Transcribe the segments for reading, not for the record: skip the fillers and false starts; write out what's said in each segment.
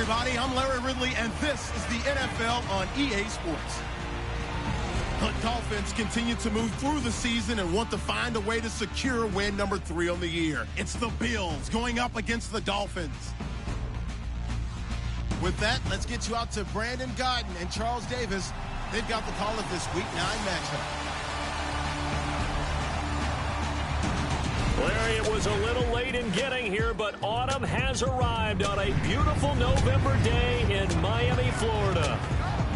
everybody. I'm Larry Ridley, and this is the NFL on EA Sports. The Dolphins continue to move through the season and want to find a way to secure win number 3 on the year. It's the Bills going up against the Dolphins. With that, let's get you out to Brandon Gaudin and Charles Davis. They've got the call of this Week 9 matchup. Larry, it was a little late in getting here, but autumn has arrived on a beautiful November day in Miami, Florida.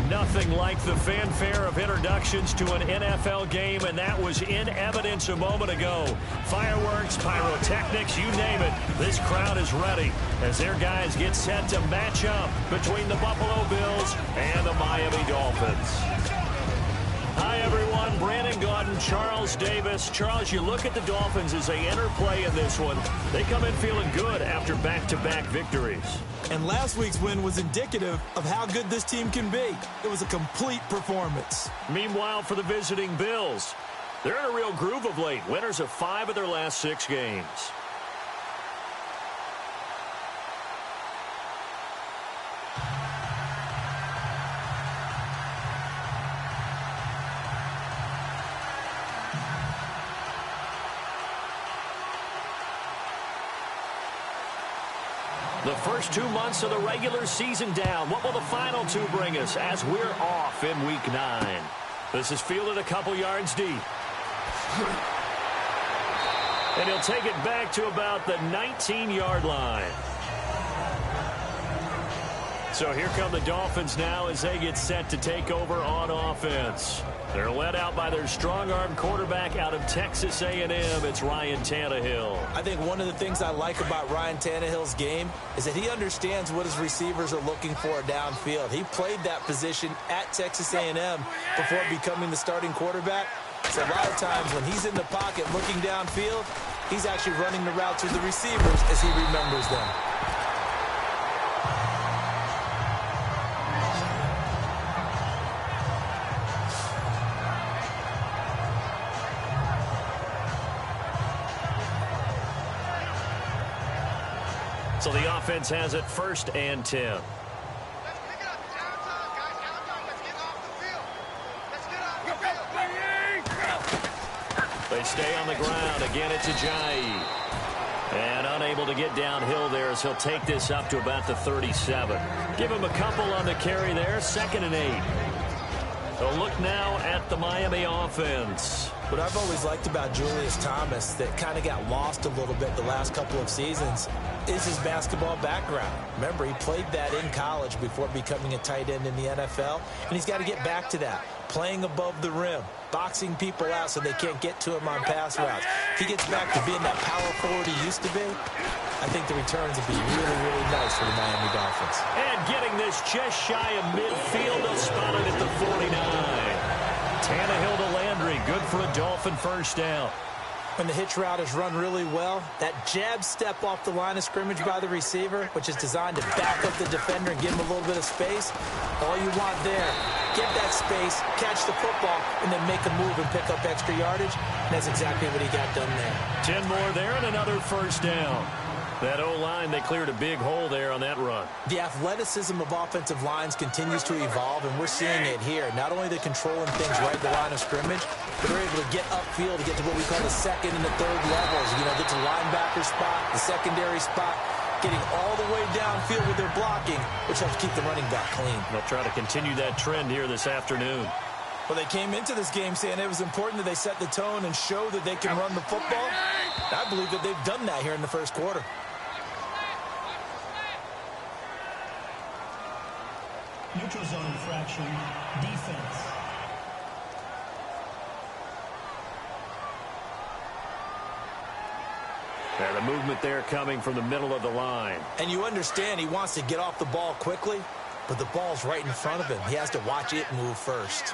Nothing like the fanfare of introductions to an NFL game, and that was in evidence a moment ago. Fireworks, pyrotechnics, you name it. This crowd is ready as their guys get set to match up between the Buffalo Bills and the Miami Dolphins. Hi, everyone. Brandon Gaudin, Charles Davis. Charles, you look at the Dolphins as they enter play in this one. They come in feeling good after back-to-back victories. And last week's win was indicative of how good this team can be. It was a complete performance. Meanwhile, for the visiting Bills, they're in a real groove of late. Winners of 5 of their last 6 games. The first 2 months of the regular season down. What will the final 2 bring us as we're off in Week 9? This is fielded a couple yards deep. And he'll take it back to about the 19-yard line. So here come the Dolphins now as they get set to take over on offense. They're led out by their strong-arm quarterback out of Texas A&M. It's Ryan Tannehill. I think one of the things I like about Ryan Tannehill's game is that he understands what his receivers are looking for downfield. He played that position at Texas A&M before becoming the starting quarterback. So a lot of times when he's in the pocket looking downfield, he's actually running the routes with the receivers as he remembers them. So the offense has it 1st and 10. They stay on the ground. Again, it's Ajayi. And unable to get downhill there as he'll take this up to about the 37. Give him a couple on the carry there. 2nd and 8. So look now at the Miami offense. What I've always liked about Julius Thomas that kind of got lost a little bit the last couple of seasons is his basketball background. Remember, he played that in college before becoming a tight end in the NFL, and he's got to get back to that. Playing above the rim, boxing people out so they can't get to him on pass routes. If he gets back to being that power forward he used to be, I think the returns will be really, really nice for the Miami Dolphins. And getting this just shy of midfield, they'll spot it at the 49. Tannehill to Landry, good for a Dolphin first down. When the hitch route is run really well, that jab step off the line of scrimmage by the receiver, which is designed to back up the defender and give him a little bit of space, all you want there, get that space, catch the football, and then make a move and pick up extra yardage. And that's exactly what he got done there. 10 more there and another first down. That O-line, they cleared a big hole there on that run. The athleticism of offensive lines continues to evolve, and we're seeing it here. Not only they're controlling things right at the line of scrimmage, but they're able to get upfield to get to what we call the 2nd and the 3rd levels. You know, get to linebacker spot, the secondary spot, getting all the way downfield with their blocking, which helps keep the running back clean. They'll try to continue that trend here this afternoon. Well, they came into this game saying it was important that they set the tone and show that they can run the football. I believe that they've done that here in the first quarter. Neutral zone infraction, defense. Yeah, the movement there coming from the middle of the line. And you understand he wants to get off the ball quickly, but the ball's right in front of him. He has to watch it move first.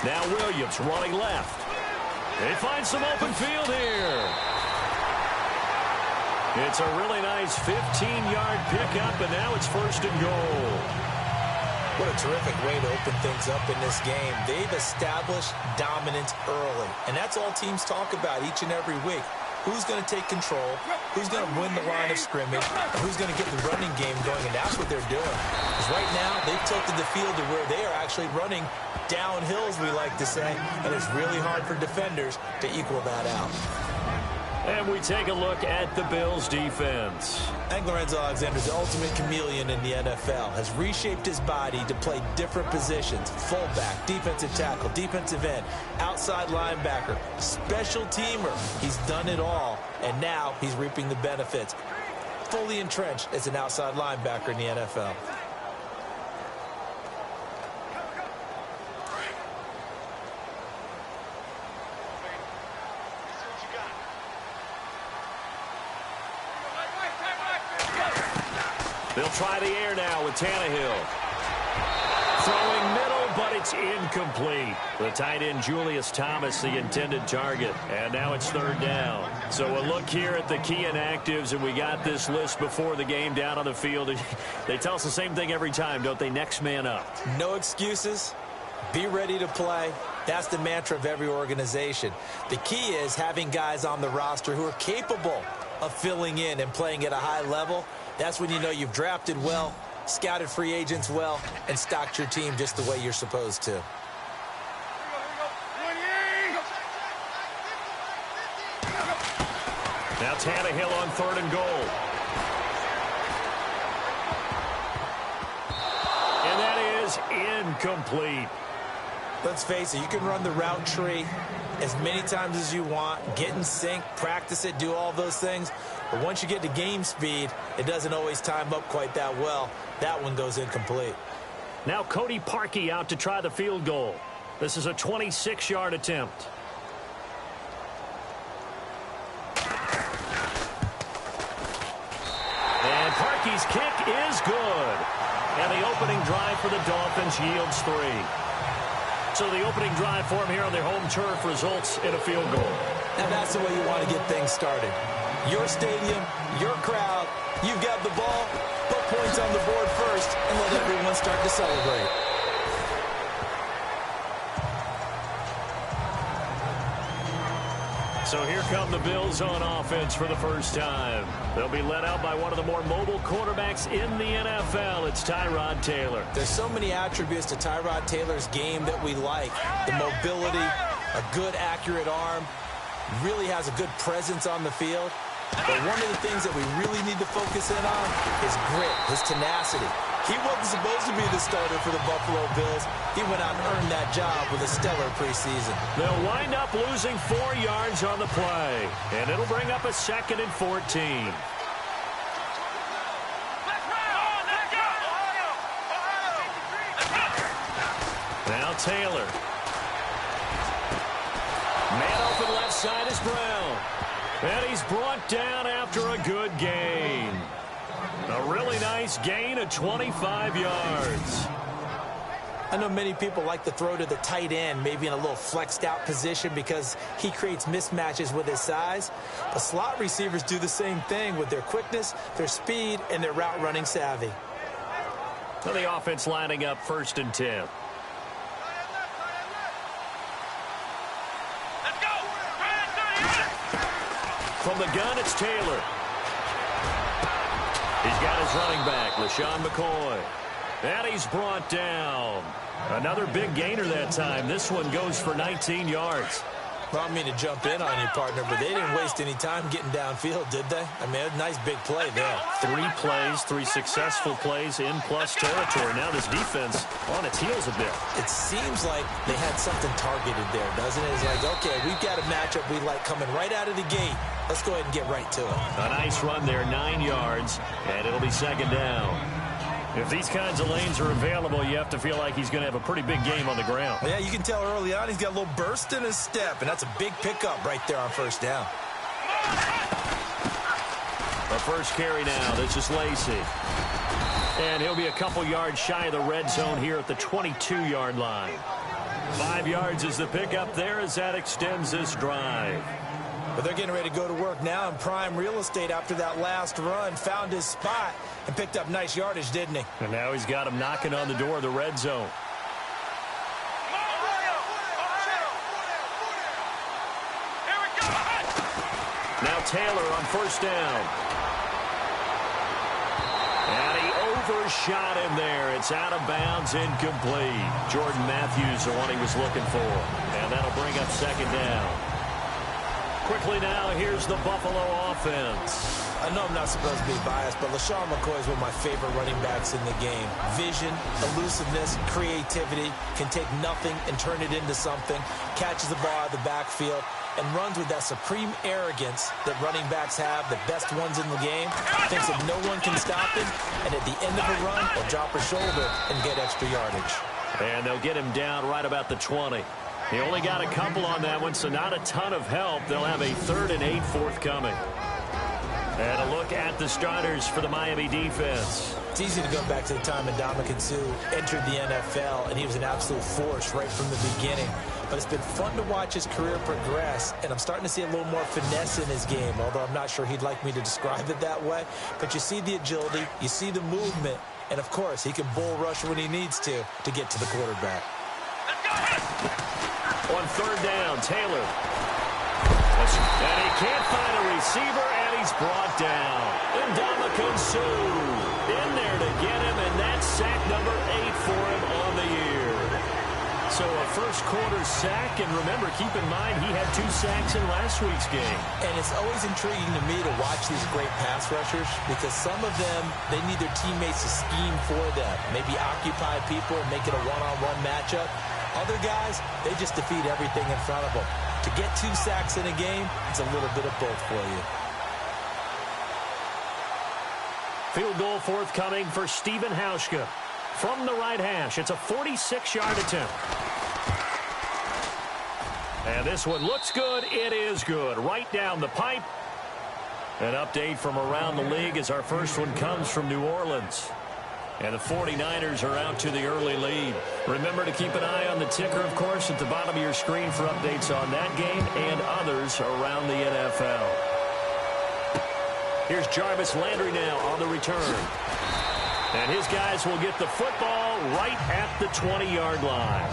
Now Williams running left. They find some open field here. It's a really nice 15-yard pickup, and now it's 1st and goal. What a terrific way to open things up in this game. They've established dominance early, and that's all teams talk about each and every week. who's going to take control, who's going to win the line of scrimmage, and who's going to get the running game going, and that's what they're doing. Because right now, they've tilted the field to where they are actually running downhill, as we like to say, and it's really hard for defenders to equal that out. And we take a look at the Bills' defense. I think Lorenzo Alexander's the ultimate chameleon in the NFL. Has reshaped his body to play different positions. Fullback, defensive tackle, defensive end, outside linebacker, special teamer. He's done it all, and now he's reaping the benefits. Fully entrenched as an outside linebacker in the NFL. They'll try the air now with Tannehill. Throwing middle, but it's incomplete. The tight end, Julius Thomas, the intended target. And now it's third down. So a look here at the key inactives, and we got this list before the game down on the field. They tell us the same thing every time, don't they? Next man up. No excuses. Be ready to play. That's the mantra of every organization. The key is having guys on the roster who are capable of filling in and playing at a high level. That's when you know you've drafted well, scouted free agents well, and stocked your team just the way you're supposed to. Now Tannehill on third and goal. And that is incomplete. Let's face it, you can run the route tree as many times as you want, get in sync, practice it, do all those things. But once you get to game speed, it doesn't always time up quite that well. That one goes incomplete. Now Cody Parkey out to try the field goal. This is a 26-yard attempt. And Parkey's kick is good. And the opening drive for the Dolphins yields 3. So the opening drive for him here on their home turf results in a field goal. And that's the way you want to get things started. Your stadium, your crowd, you've got the ball, put points on the board first, and let everyone start to celebrate. So here come the Bills on offense for the first time. They'll be led out by one of the more mobile quarterbacks in the NFL. It's Tyrod Taylor. There's so many attributes to Tyrod Taylor's game that we like. The mobility, a good, accurate arm, really has a good presence on the field. But one of the things that we really need to focus in on is grit, his tenacity. He wasn't supposed to be the starter for the Buffalo Bills. He went out and earned that job with a stellar preseason. They'll wind up losing 4 yards on the play, and it'll bring up a 2nd and 14. Now Taylor. Man open left side is Brown. And he's brought down after a good gain. A really nice gain of 25 yards. I know many people like to throw to the tight end, maybe in a little flexed out position because he creates mismatches with his size. But slot receivers do the same thing with their quickness, their speed, and their route running savvy. So the offense lining up 1st and 10. From the gun, it's Taylor. He's got his running back, LaShawn McCoy. And he's brought down. Another big gainer that time. This one goes for 19 yards. Well, I mean to jump in on you, partner, but they didn't waste any time getting downfield, did they? I mean, a nice big play there. 3 plays, 3 successful plays in plus territory. Now this defense on its heels a bit. It seems like they had something targeted there, doesn't it? It's like, okay, we've got a matchup we like coming right out of the gate. Let's go ahead and get right to it. A nice run there, 9 yards, and it'll be 2nd down. If these kinds of lanes are available, you have to feel like he's going to have a pretty big game on the ground. Yeah, you can tell early on he's got a little burst in his step, and that's a big pickup right there on 1st down. The first carry now, this is Lacy. And he'll be a couple yards shy of the red zone here at the 22-yard line. 5 yards is the pickup there as that extends this drive. But they're getting ready to go to work now in prime real estate after that last run. Found his spot and picked up nice yardage, didn't he? And now he's got him knocking on the door of the red zone. Now Taylor on first down. And he overshot him there. It's out of bounds, incomplete. Jordan Matthews, the one he was looking for. And that'll bring up second down. Quickly now, here's the Buffalo offense. I know I'm not supposed to be biased, but LaShawn McCoy is one of my favorite running backs in the game. Vision, elusiveness, creativity, can take nothing and turn it into something, catches the ball out of the backfield, and runs with that supreme arrogance that running backs have, the best ones in the game, thinks that no one can stop him, and at the end of a run, he'll drop a shoulder and get extra yardage. And they'll get him down right about the 20. He only got a couple on that one, so not a ton of help. They'll have a 3rd and 8 forthcoming. And a look at the starters for the Miami defense. It's easy to go back to the time Ndamukong Suh entered the NFL, and he was an absolute force right from the beginning. But it's been fun to watch his career progress, and I'm starting to see a little more finesse in his game, although I'm not sure he'd like me to describe it that way. But you see the agility, you see the movement, and, of course, he can bull rush when he needs to get to the quarterback. On 3rd down, Taylor. And he can't find a receiver, and he's brought down. Ndamukong Suh in there to get him, and that's sack number 8 for him on the year. So a first-quarter sack, and remember, keep in mind, he had 2 sacks in last week's game. And it's always intriguing to me to watch these great pass rushers because some of them, they need their teammates to scheme for them, maybe occupy people and make it a one-on-one matchup. Other guys, they just defeat everything in front of them. To get 2 sacks in a game, it's a little bit of both for you. Field goal forthcoming for Stephen Hauschka. From the right hash, it's a 46-yard attempt. And this one looks good. It is good. Right down the pipe. An update from around the league as our first one comes from New Orleans. And the 49ers are out to the early lead. Remember to keep an eye on the ticker, of course, at the bottom of your screen for updates on that game and others around the NFL. Here's Jarvis Landry now on the return. And his guys will get the football right at the 20-yard line.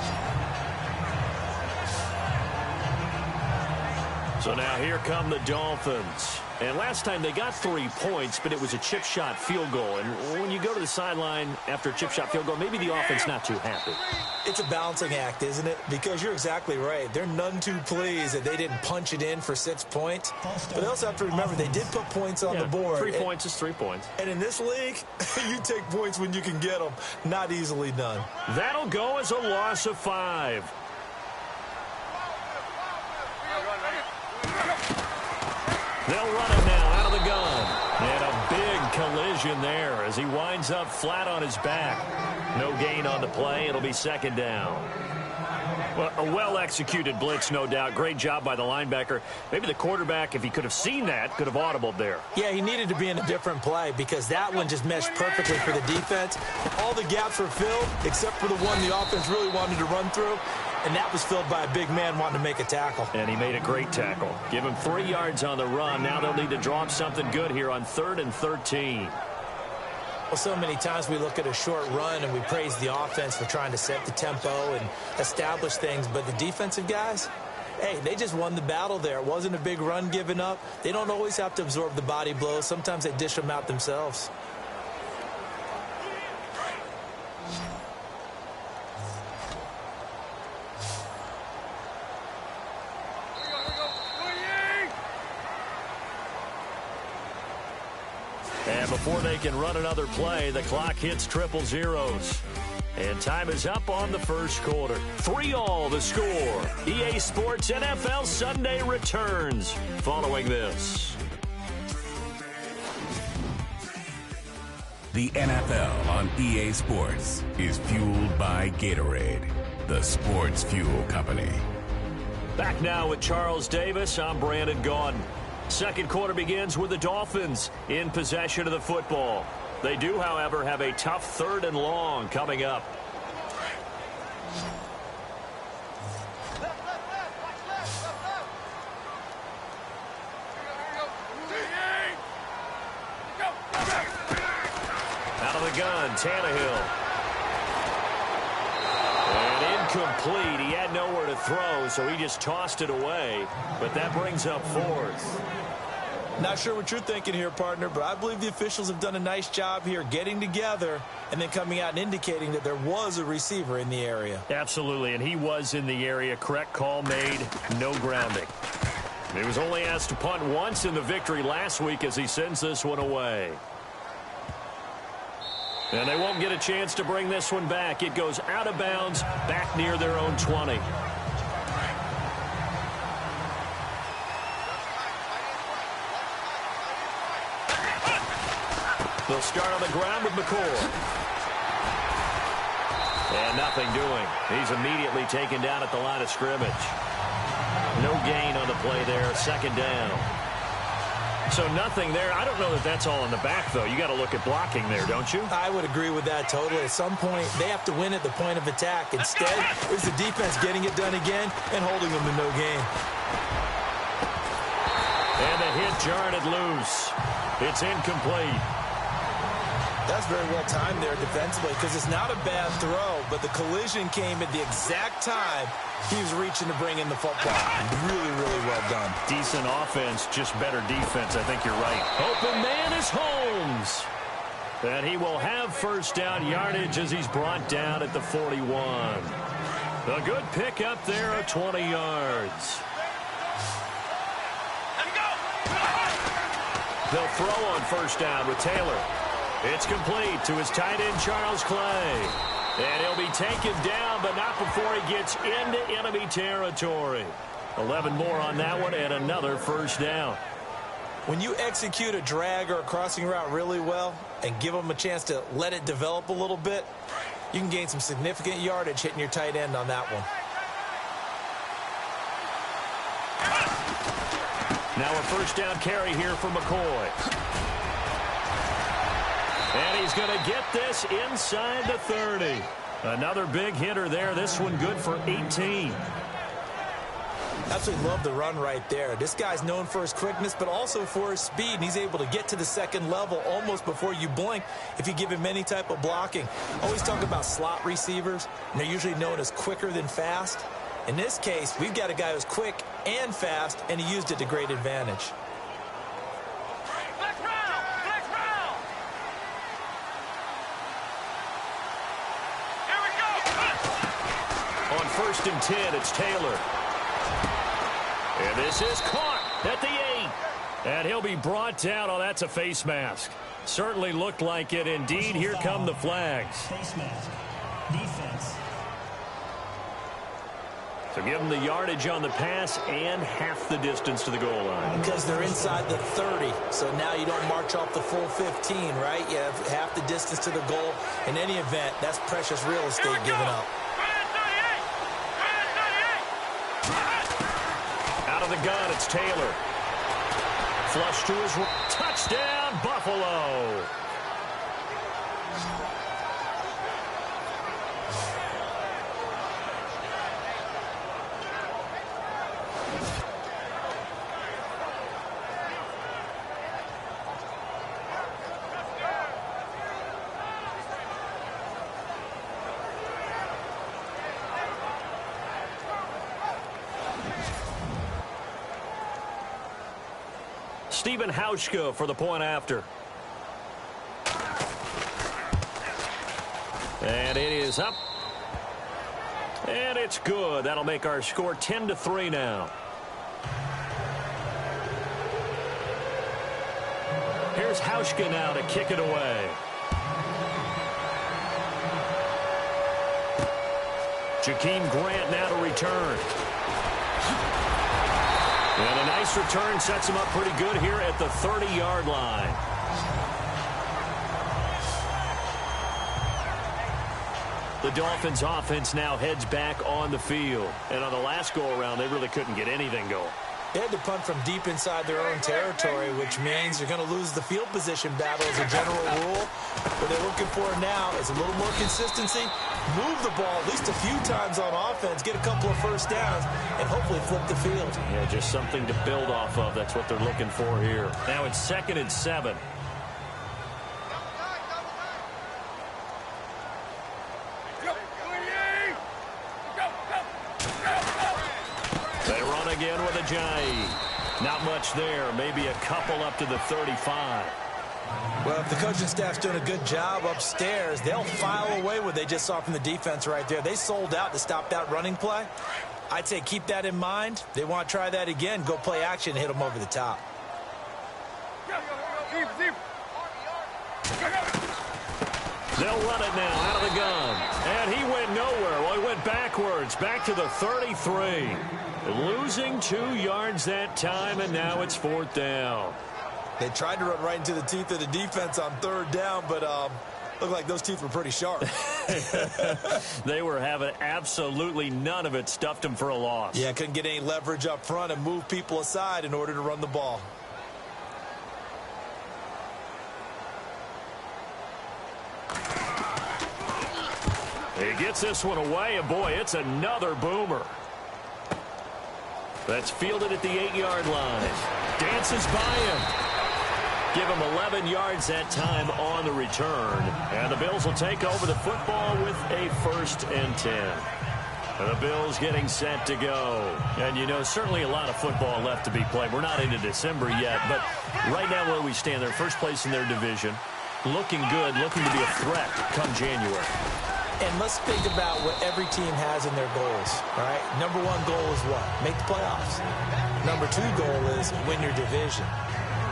So now here come the Dolphins. And last time they got 3 points, but it was a chip shot field goal. And when you go to the sideline after a chip shot field goal, maybe the offense not too happy. It's a balancing act, isn't it? Because you're exactly right. They're none too pleased that they didn't punch it in for 6 points. But they also have to remember they did put points on the board. 3 points is 3 points. And in this league, you take points when you can get them. Not easily done. That'll go as a loss of 5. They'll run it now out of the gun. And a big collision there as he winds up flat on his back. No gain on the play. It'll be second down. Well, a well-executed blitz, no doubt. Great job by the linebacker. Maybe the quarterback, if he could have seen that, could have audibled there. Yeah, he needed to be in a different play because that one just meshed perfectly for the defense. All the gaps were filled except for the one the offense really wanted to run through. And that was filled by a big man wanting to make a tackle. And he made a great tackle. Give him 3 yards on the run. Now they'll need to draw up something good here on 3rd and 13. Well, so many times we look at a short run and we praise the offense for trying to set the tempo and establish things. But the defensive guys, hey, they just won the battle there. It wasn't a big run given up. They don't always have to absorb the body blows. Sometimes they dish them out themselves. And before they can run another play, the clock hits triple zeros. And time is up on the first quarter. 3-all the score. EA Sports NFL Sunday returns following this. The NFL on EA Sports is fueled by Gatorade, the sports fuel company. Back now with Charles Davis. I'm Brandon Gaudin. Second quarter begins with the Dolphins in possession of the football. They do, however, have a tough 3rd and long coming up. Out of the gun, Tannehill. And incomplete. He had nowhere to throw, so he just tossed it away. But that brings up 4th. Not sure what you're thinking here, partner, but I believe the officials have done a nice job here getting together and then coming out and indicating that there was a receiver in the area. Absolutely, and he was in the area. Correct call made, no grounding. He was only asked to punt once in the victory last week as he sends this one away. And they won't get a chance to bring this one back. It goes out of bounds, back near their own 20. They'll start on the ground with McCoy. And nothing doing. He's immediately taken down at the line of scrimmage. No gain on the play there. Second down. So nothing there. I don't know that that's all in the back, though. You got to look at blocking there, don't you? I would agree with that totally. At some point, they have to win at the point of attack. Instead, it was the defense getting it done again and holding them to no gain. And the hit jarred it loose. It's incomplete. That's very well timed there defensively because it's not a bad throw, but the collision came at the exact time he was reaching to bring in the football. Really, really well done. Decent offense, just better defense. I think you're right. Open man is Holmes. And he will have first down yardage as he's brought down at the 41. A good pick up there of 20 yards. They'll throw on first down with Taylor. It's complete to his tight end, Charles Clay. And he'll be taken down, but not before he gets into enemy territory. 11 more on that one and another first down. When you execute a drag or a crossing route really well and give them a chance to let it develop a little bit, you can gain some significant yardage hitting your tight end on that one. Now a first down carry here for McCoy. And he's going to get this inside the 30. Another big hitter there. This one good for 18. Absolutely love the run right there. This guy's known for his quickness, but also for his speed. And he's able to get to the second level almost before you blink if you give him any type of blocking. Always talk about slot receivers, and they're usually known as quicker than fast. In this case, we've got a guy who's quick and fast, and he used it to great advantage. On first and 10, it's Taylor. And this is caught at the 8. And he'll be brought down. Oh, that's a face mask. Certainly looked like it. Indeed, here come the flags. Face mask. Defense. So give them the yardage on the pass and half the distance to the goal line. Because they're inside the 30, so now you don't march off the full 15, right? You have half the distance to the goal. In any event, that's precious real estate given up. Out of the gun, it's Taylor. Flush to his right. Touchdown, Buffalo. Stephen Hauschka for the point after. And it is up. And it's good. That'll make our score 10-3 now. Here's Hauschka now to kick it away. Jakeem Grant now to return. And a nice return sets him up pretty good here at the 30-yard line. The Dolphins offense now heads back on the field. And on the last go-around, they really couldn't get anything going. They had to punt from deep inside their own territory, which means you're going to lose the field position battle as a general rule. What they're looking for now is a little more consistency, move the ball at least a few times on offense, get a couple of first downs, and hopefully flip the field. Yeah, just something to build off of. That's what they're looking for here. Now it's 2nd and 7. They run again with Ajayi. Not much there. Maybe a couple up to the 35. Well, if the coaching staff's doing a good job upstairs, they'll file away what they just saw from the defense right there. They sold out to stop that running play. I'd say keep that in mind. They want to try that again. Go play action and hit them over the top. They'll run it now out of the gun. And he went nowhere. Well, he went backwards, back to the 33. Losing 2 yards that time, and now it's 4th down. They tried to run right into the teeth of the defense on 3rd down, but looked like those teeth were pretty sharp. They were having absolutely none of it. Stuffed them for a loss. Yeah, couldn't get any leverage up front and move people aside in order to run the ball. He gets this one away, and boy, it's another boomer. That's fielded at the 8-yard line. Dances by him. Give him 11 yards that time on the return. And the Bills will take over the football with a 1st and 10. And the Bills getting set to go. And, you know, certainly a lot of football left to be played. We're not into December yet, but right now where we stand, they're first place in their division. Looking good, looking to be a threat come January. And let's think about what every team has in their goals, all right? Number 1 goal is what? Make the playoffs. Number 2 goal is win your division.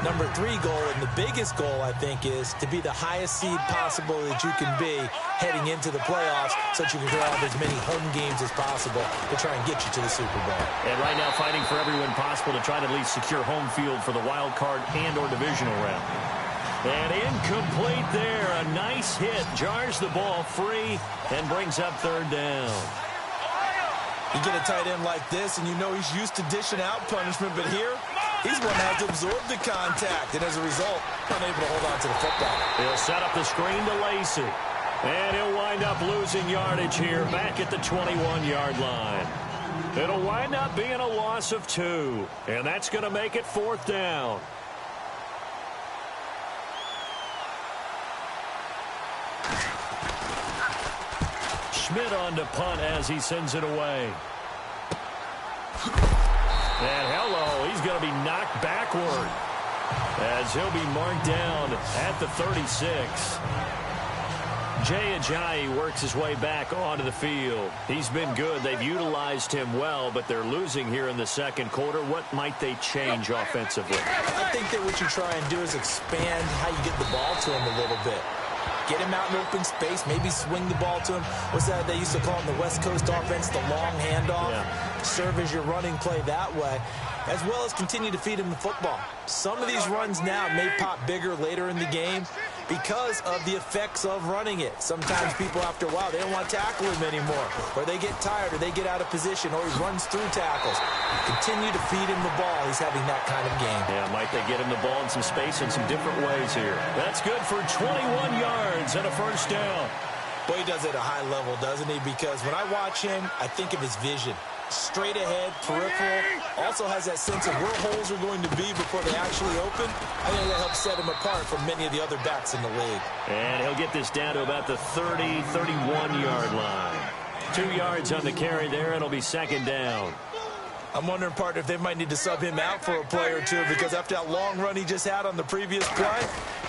Number 3 goal, and the biggest goal, I think, is to be the highest seed possible that you can be heading into the playoffs so that you can have as many home games as possible to try and get you to the Super Bowl. And right now fighting for every win possible to try to at least secure home field for the wild card and or divisional round. And incomplete there. A nice hit. Jars the ball free and brings up 3rd down. You get a tight end like this, and you know he's used to dishing out punishment, but here, he's one that has to absorb the contact, and as a result, unable to hold on to the football. He'll set up the screen to Lacey. And he'll wind up losing yardage here back at the 21-yard line. It'll wind up being a loss of 2, and that's going to make it 4th down. Schmidt on to punt as he sends it away. And hello, he's going to be knocked backward as he'll be marked down at the 36. Jay Ajayi works his way back onto the field. He's been good. They've utilized him well, but they're losing here in the 2nd quarter. What might they change offensively? I think that what you try and do is expand how you get the ball to him a little bit. Get him out in open space, maybe swing the ball to him. What's that they used to call in the West Coast offense, the long handoff? Yeah. Serve as your running play that way, as well as continue to feed him the football. Some of these runs now may pop bigger later in the game because of the effects of running it. Sometimes people, after a while, they don't want to tackle him anymore, or they get tired, or they get out of position, or he runs through tackles. Continue to feed him the ball. He's having that kind of game. Yeah, might they get him the ball in some space in some different ways here. That's good for 21 yards and a 1st down. Boy, he does it at a high level, doesn't he? Because when I watch him, I think of his vision. Straight ahead, peripheral, also has that sense of where holes are going to be before they actually open. I think that helps set him apart from many of the other backs in the league. And he'll get this down to about the 30, 31-yard line. 2 yards on the carry there, and it'll be 2nd down. I'm wondering, partner, if they might need to sub him out for a play or two, because after that long run he just had on the previous play,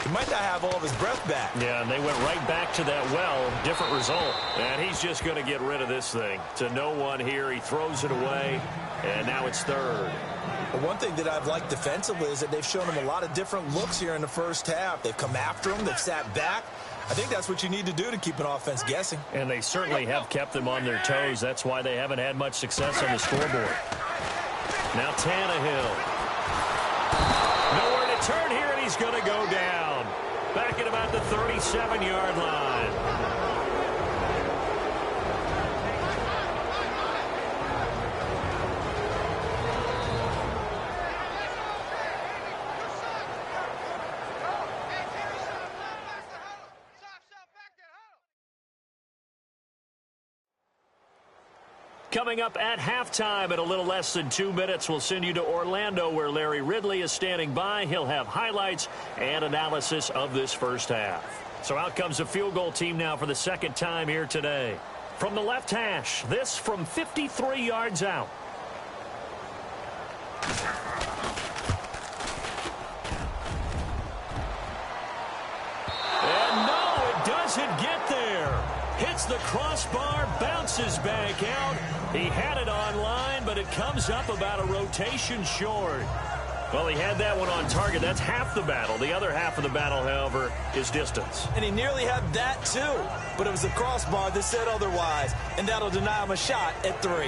he might not have all of his breath back. Yeah, and they went right back to that well. Different result. And he's just going to get rid of this thing. To no one here. He throws it away, and now it's 3rd. Well, one thing that I've liked defensively is that they've shown him a lot of different looks here in the 1st half. They've come after him. They've sat back. I think that's what you need to do to keep an offense guessing. And they certainly have kept them on their toes. That's why they haven't had much success on the scoreboard. Now Tannehill. Nowhere to turn here, and he's going to go down. Back at about the 37-yard line. Coming up at halftime in a little less than 2 minutes, we'll send you to Orlando where Larry Ridley is standing by. He'll have highlights and analysis of this 1st half. So out comes a field goal team now for the 2nd time here today. From the left hash, this from 53 yards out. the crossbar, bounces back out. He had it online, but it comes up about a rotation short. Well, he had that one on target. That's half the battle. The other half of the battle, however, is distance. And he nearly had that, too. But it was the crossbar that said otherwise, and that'll deny him a shot at 3.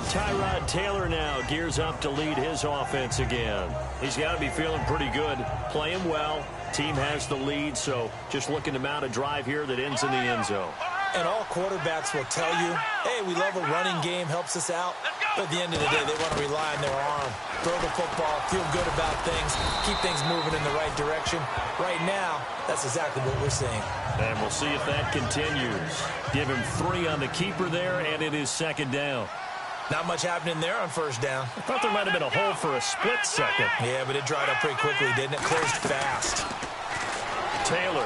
Tyrod Taylor now gears up to lead his offense again. He's got to be feeling pretty good, playing well. Team has the lead, so just looking to mount a drive here that ends in the end zone. And all quarterbacks will tell you, hey, we love a running game, helps us out. But at the end of the day, they want to rely on their arm, throw the football, feel good about things, keep things moving in the right direction. Right now, that's exactly what we're seeing. And we'll see if that continues. Give him 3 on the keeper there, and it is second down. Not much happening there on first down. I thought there might have been a hole for a split second. Yeah, but it dried up pretty quickly, didn't it? Closed fast. Taylor.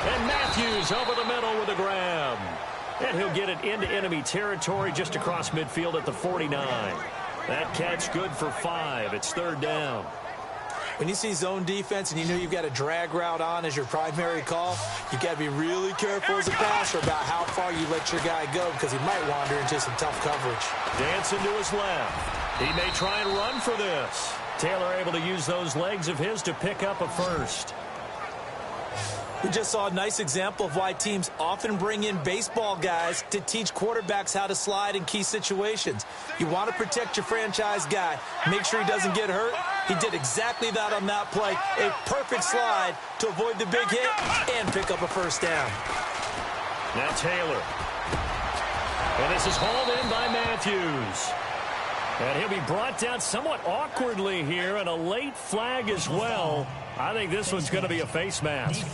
And Matthews over the middle with a grab. And he'll get it into enemy territory just across midfield at the 49. That catch good for 5. It's third down. When you see zone defense and you know you've got a drag route on as your primary call, you've got to be really careful as a passer about how far you let your guy go because he might wander into some tough coverage. Dancing to his left. He may try and run for this. Taylor able to use those legs of his to pick up a first. We just saw a nice example of why teams often bring in baseball guys to teach quarterbacks how to slide in key situations. You want to protect your franchise guy. Make sure he doesn't get hurt. He did exactly that on that play. A perfect slide to avoid the big hit and pick up a first down. Now Taylor. And this is hauled in by Matthews. And he'll be brought down somewhat awkwardly here, and a late flag as well. I think this one's going to be a face mask.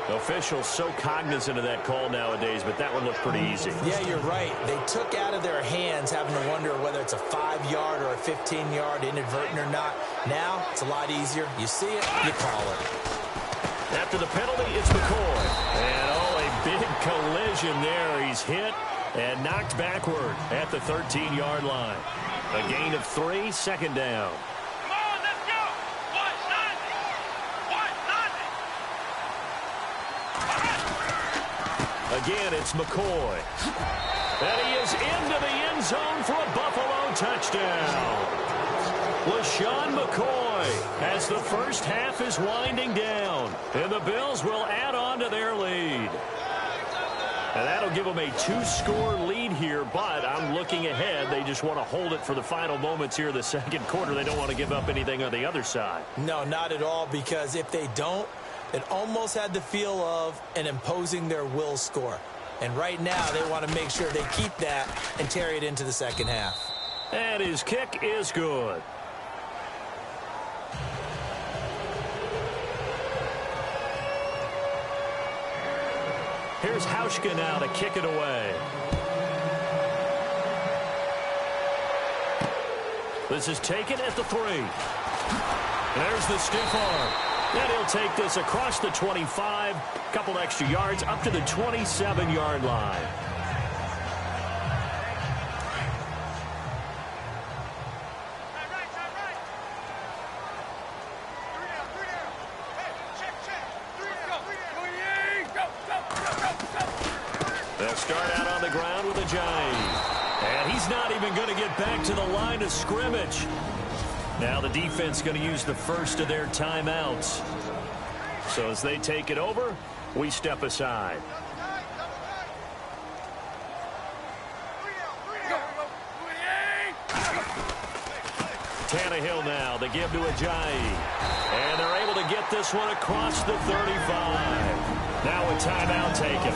The officials so cognizant of that call nowadays, but that one looked pretty easy. Yeah, you're right. They took out of their hands having to wonder whether it's a 5-yard or a 15-yard inadvertent or not. Now, it's a lot easier. You see it, you call it. After the penalty, it's McCoy. And, oh, a big collision there. He's hit and knocked backward at the 13-yard line. A gain of 3, second down. Come on, let's go. Again, it's McCoy. And he is into the end zone for a Buffalo touchdown. LaShawn McCoy as the first half is winding down. And the Bills will add on to their lead. And that'll give them a 2-score lead here, but I'm looking ahead. They just want to hold it for the final moments here of the second quarter. They don't want to give up anything on the other side. No, not at all, because if they don't, it almost had the feel of an imposing their will score. And right now, they want to make sure they keep that and carry it into the second half. And his kick is good. Here's Hauschka now to kick it away. This is taken at the 3. There's the stiff arm. And he'll take this across the 25, a couple extra yards, up to the 27-yard line. They'll start out on the ground with Ajayi. And he's not even going to get back to the line of scrimmage. Now the defense going to use the first of their timeouts. So as they take it over, we step aside. Tannehill now, they give to Ajayi. And they're able to get this one across the 35. Now a timeout taken.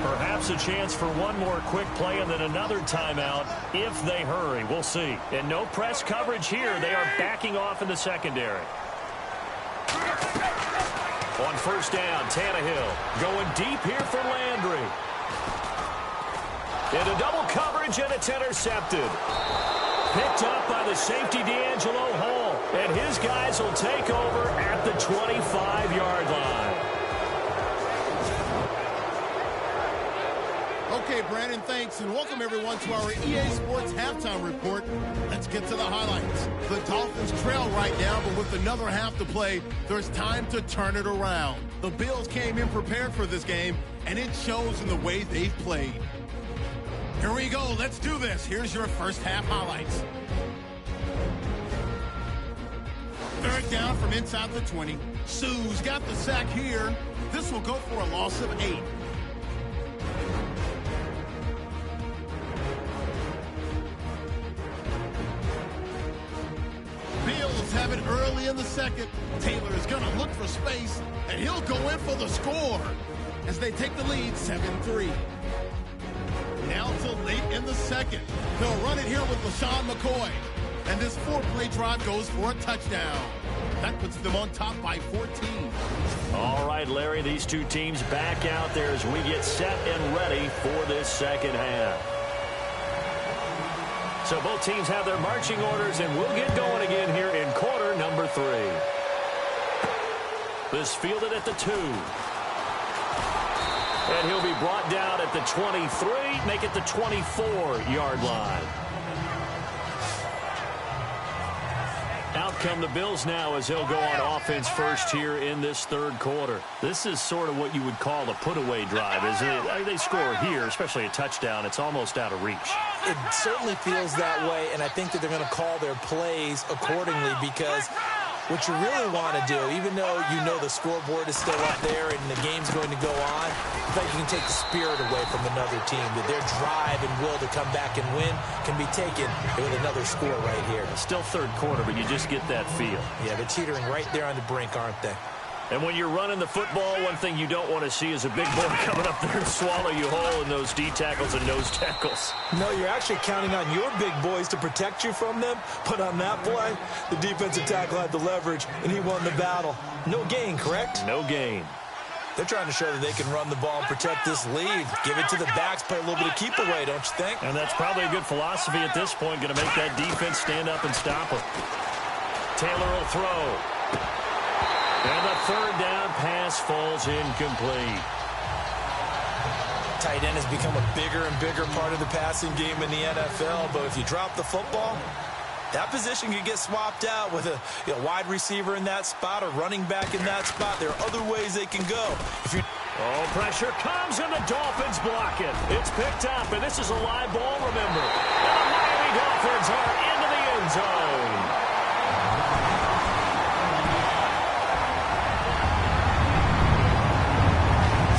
Perhaps a chance for one more quick play and then another timeout if they hurry. We'll see. And no press coverage here. They are backing off in the secondary. On first down, Tannehill going deep here for Landry. Into double coverage, and it's intercepted. Picked up by the safety D'Angelo Hall. And his guys will take over at the 25-yard line. Okay, Brandon, thanks, and welcome everyone to our EA Sports Halftime Report. Let's get to the highlights. The Dolphins trail right now, but with another half to play, there's time to turn it around. The Bills came in prepared for this game, and it shows in the way they've played. Here we go. Let's do this. Here's your first half highlights. Third down from inside the 20. Sue's got the sack here. This will go for a loss of 8. Bills have it early in the second. Taylor is going to look for space, and he'll go in for the score as they take the lead 7-3. Now to late in the second. They'll run it here with LaShawn McCoy. And this 4-play drive goes for a touchdown. That puts them on top by 14. All right, Larry, these two teams back out there as we get set and ready for this second half. So both teams have their marching orders, and we'll get going again here in quarter number 3. This fielded at the 2. And he'll be brought down at the 23, make it the 24-yard line. Out come the Bills now as they'll go on offense first here in this third quarter. This is sort of what you would call a put-away drive, isn't it? They score here, especially a touchdown. It's almost out of reach. It certainly feels that way, and I think that they're going to call their plays accordingly because what you really want to do, even though you know the scoreboard is still up there and the game's going to go on, I think you can take the spirit away from another team, that their drive and will to come back and win can be taken with another score right here. Still third quarter, but you just get that feel. Yeah, they're teetering right there on the brink, aren't they? And when you're running the football, one thing you don't want to see is a big boy coming up there and swallow you whole in those D tackles and nose tackles. No, you're actually counting on your big boys to protect you from them. But on that play, the defensive tackle had the leverage, and he won the battle. No gain, correct? No gain. They're trying to show that they can run the ball and protect this lead. Give it to the backs, play a little bit of keep away, don't you think? And that's probably a good philosophy at this point, going to make that defense stand up and stop them. Taylor will throw. And the third down pass falls incomplete. Tight end has become a bigger and bigger part of the passing game in the NFL, but if you drop the football, that position can get swapped out with a wide receiver in that spot or running back in that spot. There are other ways they can go. Pressure comes, and the Dolphins block it. It's picked up, and this is a live ball, remember. And the Miami Dolphins are into the end zone.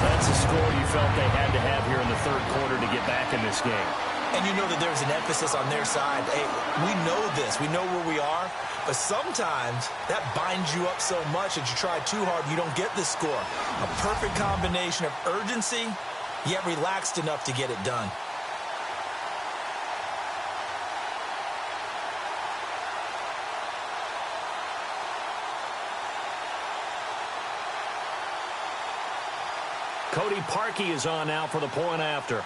That's a score you felt they had to have here in the third quarter to get back in this game. And you know that there's an emphasis on their side. Hey, we know this. We know where we are. But sometimes that binds you up so much that you try too hard, you don't get the score. A perfect combination of urgency, yet relaxed enough to get it done. Cody Parkey is on now for the point after.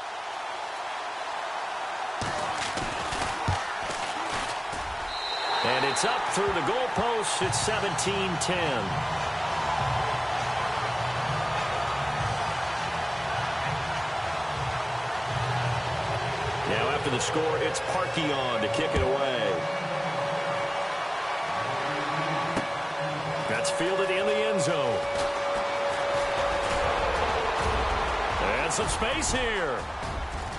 And it's up through the goalpost. It's 17-10. Now after the score, it's Parkey on to kick it away. That's fielded in the end zone. And some space here.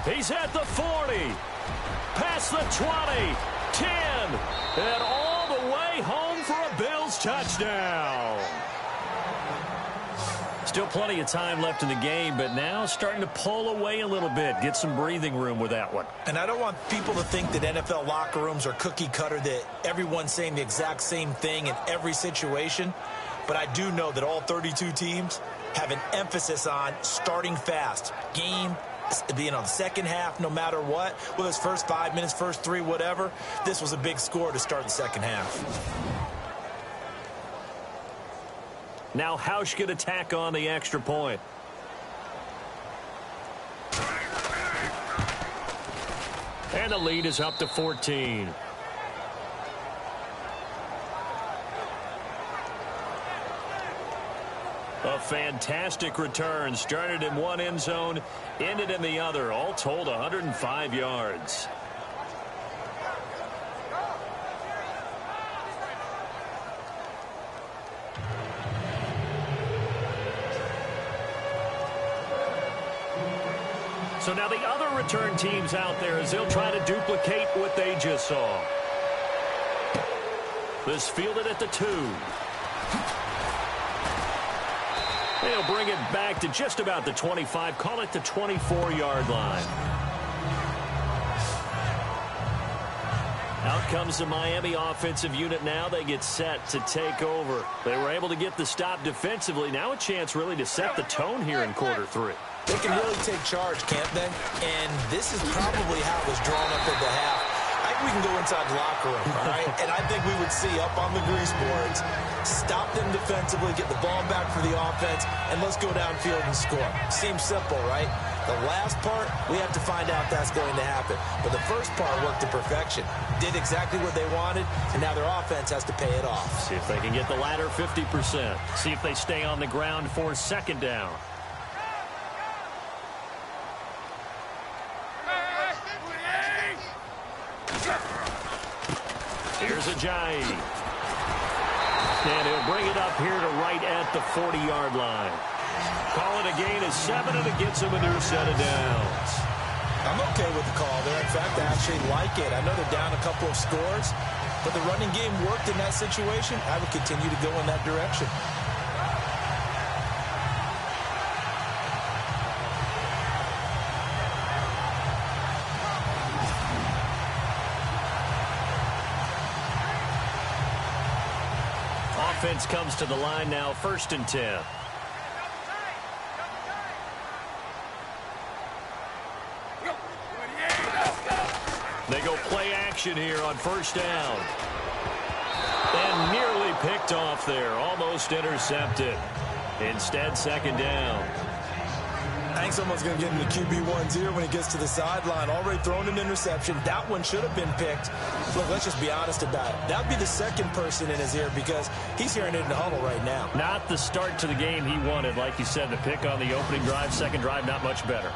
He's at the 40. Past the 20. 10. And all the way home for a Bills touchdown. Still plenty of time left in the game, but now starting to pull away a little bit. Get some breathing room with that one. And I don't want people to think that NFL locker rooms are cookie cutter, that everyone's saying the exact same thing in every situation. But I do know that all 32 teams have an emphasis on starting fast. Game, the second half, no matter what, whether it's first 5 minutes, first 3, whatever, this was a big score to start the second half. Now Hausch could attack on the extra point. And the lead is up to 14. A fantastic return. Started in one end zone, ended in the other. All told, 105 yards. So now the other return teams out there as they'll try to duplicate what they just saw. This fielded at the 2. They'll bring it back to just about the 25. Call it the 24-yard line. Out comes the Miami offensive unit now. They get set to take over. They were able to get the stop defensively. Now a chance really to set the tone here in quarter 3. They can really take charge, can't they? And this is probably how it was drawn up at the half. I think we can go inside the locker room, all right? And I think we would see up on the grease boards, stop them defensively, get the ball back for the offense, and let's go downfield and score. Seems simple, right? The last part, we have to find out if that's going to happen. But the first part worked to perfection. Did exactly what they wanted, and now their offense has to pay it off. See if they can get the latter 50%. See if they stay on the ground for second down. Here's Ajayi. And he'll bring it up here to right at the 40-yard line. Call it a gain of 7, and it gets him a new set of downs. I'm okay with the call there. In fact, I actually like it. I know they're down a couple of scores, but the running game worked in that situation. I would continue to go in that direction. Offense comes to the line now, 1st and 10. They go play action here on 1st down. And nearly picked off there, almost intercepted. Instead, 2nd down. I think someone's going to get in the QB1's ear when he gets to the sideline. Already thrown an interception. That one should have been picked. Look, let's just be honest about it. That would be the second person in his ear because he's hearing it in the huddle right now. Not the start to the game he wanted. Like you said, the pick on the opening drive, second drive, not much better.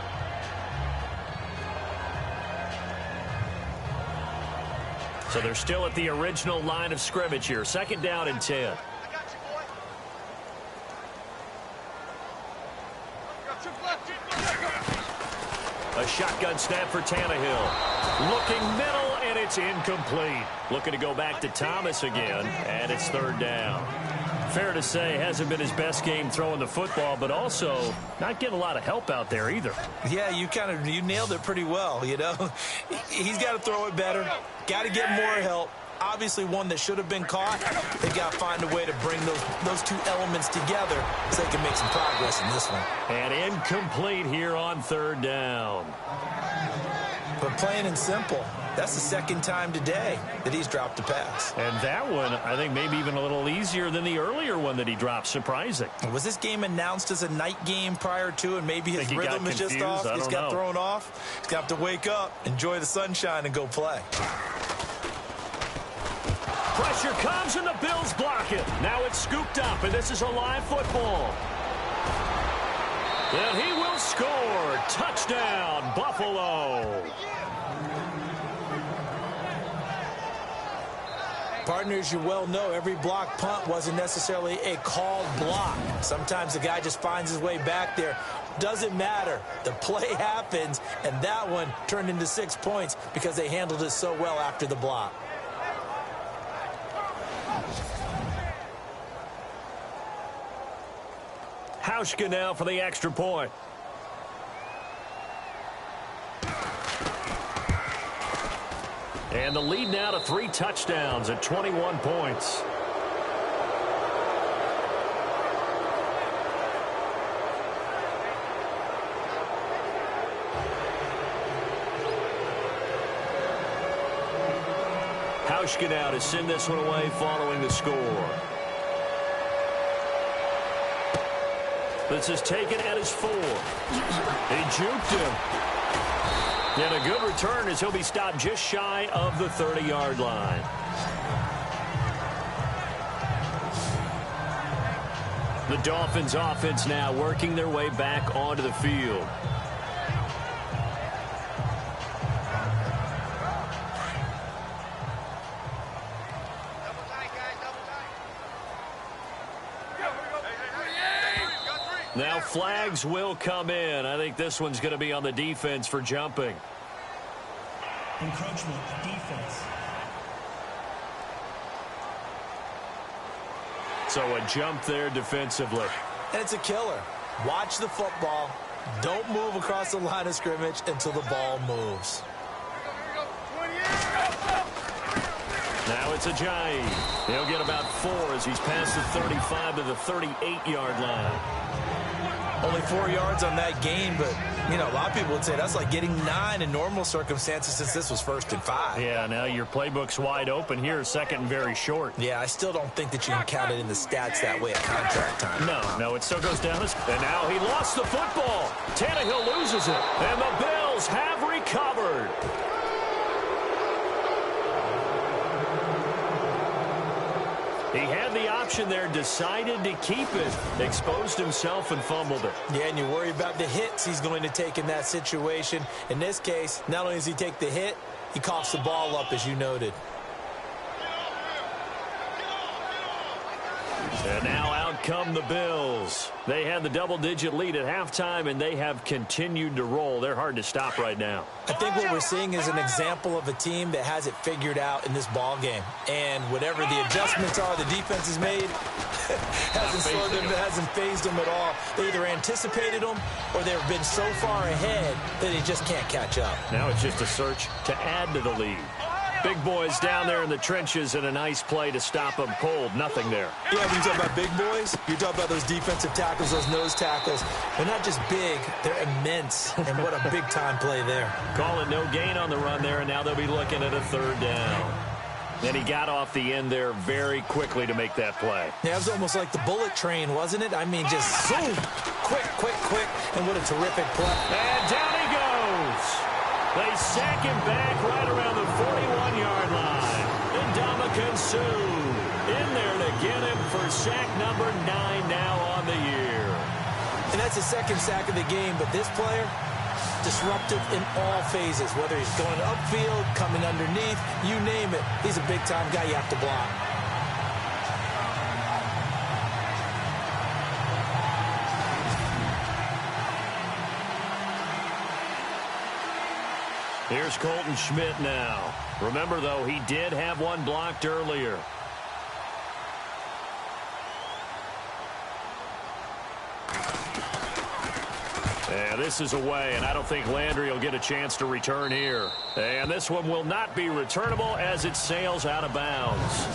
So they're still at the original line of scrimmage here. 2nd down and 10. A shotgun snap for Tannehill. Looking middle, and it's incomplete. Looking to go back to Thomas again, and it's 3rd down. Fair to say, hasn't been his best game throwing the football, but also not getting a lot of help out there either. Yeah, you nailed it pretty well, you know. He's got to throw it better. Got to get more help. Obviously one that should have been caught. They got to find a way to bring those two elements together so they can make some progress in this one. And incomplete here on 3rd down. But plain and simple, that's the 2nd time today that he's dropped a pass. And that one, I think, maybe even a little easier than the earlier one that he dropped. Surprising. Was this game announced as a night game prior to, and maybe his rhythm is just off? He's got thrown off. He's got to wake up, enjoy the sunshine, and go play. Pressure comes, and the Bills block it. Now it's scooped up, and this is a live football. And he will score. Touchdown, Buffalo. Partners, you well know every block punt wasn't necessarily a called block. Sometimes the guy just finds his way back there. Doesn't matter. The play happens, and that one turned into 6 points because they handled it so well after the block. Hauschka now for the extra point. And the lead now to 3 touchdowns at 21 points. Hauschka now to send this one away following the score. This is taken at his 4. He juked him. And a good return as he'll be stopped just shy of the 30-yard line. The Dolphins offense now working their way back onto the field. Now flags will come in. I think this one's going to be on the defense for jumping. Encroachment, defense. So a jump there defensively. And it's a killer. Watch the football. Don't move across the line of scrimmage until the ball moves. Now it's a Ajayi. He'll get about 4 as he's past the 35 to the 38-yard line. Only 4 yards on that gain, but, you know, a lot of people would say that's like getting 9 in normal circumstances since this was 1st and 5. Yeah, now your playbook's wide open here, 2nd and very short. Yeah, I still don't think that you can count it in the stats that way at contract time. No, it still goes down. And now he lost the football. Tannehill loses it, and the Bills have recovered. He had the option there, decided to keep it, exposed himself and fumbled it. Yeah, and you worry about the hits he's going to take in that situation. In this case, not only does he take the hit, he coughs the ball up, as you noted. And now out come the Bills. They had the double-digit lead at halftime, and they have continued to roll. They're hard to stop right now. I think what we're seeing is an example of a team that has it figured out in this ball game. And whatever the adjustments are the defense has made, hasn't phased them at all. They either anticipated them or they've been so far ahead that they just can't catch up. Now it's just a search to add to the lead. Big boys down there in the trenches and a nice play to stop them cold. Nothing there. Yeah, when you talk about big boys, you're talking about those defensive tackles, those nose tackles. They're not just big, they're immense. And what a big-time play there. Call it no gain on the run there, and now they'll be looking at a 3rd down. And he got off the end there very quickly to make that play. Yeah, it was almost like the bullet train, wasn't it? I mean, just zoom, quick, and what a terrific play. And down he goes. They sack him back right around the 41-yard line. And Ndamukong Suh in there to get him for sack number 9 now on the year. And that's his 2nd sack of the game, but this player, disruptive in all phases, whether he's going upfield, coming underneath, you name it. He's a big-time guy you have to block. Here's Colton Schmidt now. Remember, though, he did have one blocked earlier. And this is away, and I don't think Landry will get a chance to return here. And this one will not be returnable as it sails out of bounds.